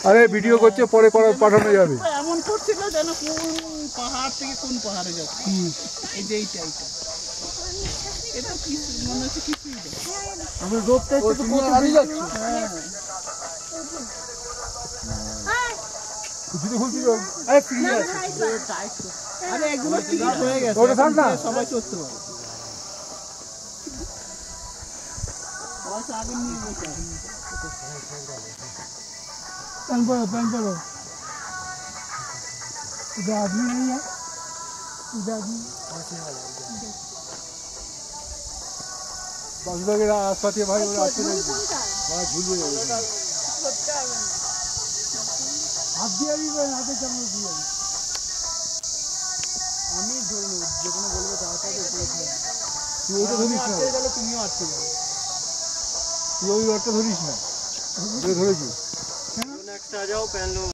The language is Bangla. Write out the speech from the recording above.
আরে ভিডিও করছে পরে পাঠানো যাবে। এমন করছিল যেন কোন পাহাড় থেকে কোন পাহাড়ে যাচ্ছে। এই যে এইটা এটা কি মনে হচ্ছে কিছুই না। আমরা রোপটা একটু কত হারিয়ে যাচ্ছে। কিছু খুলছি তো আরে ফ্রি আছে টাইট। আরে এগুলো ঠিক হয়ে গেছে ওটা থাক না সবাই চড়তে পারে। বস আগে নিয়ে বসে पैन पड़ो इधर आदमी नहीं है इधर आदमी बस वगैरह आसपास के भाई और आते नहीं वहाँ झूले हाथ दिया भी कोई हाथे चमक दिया আমি ধরে নেব যে কোনো বলবে চাওয়াটা তুই ওইটা ধরিস না গেলে তুমিও আটকে যাবে তুই ওই রডটা ধরিস না ধরেছিস नेक्स्ट आ जाओ पहन लो।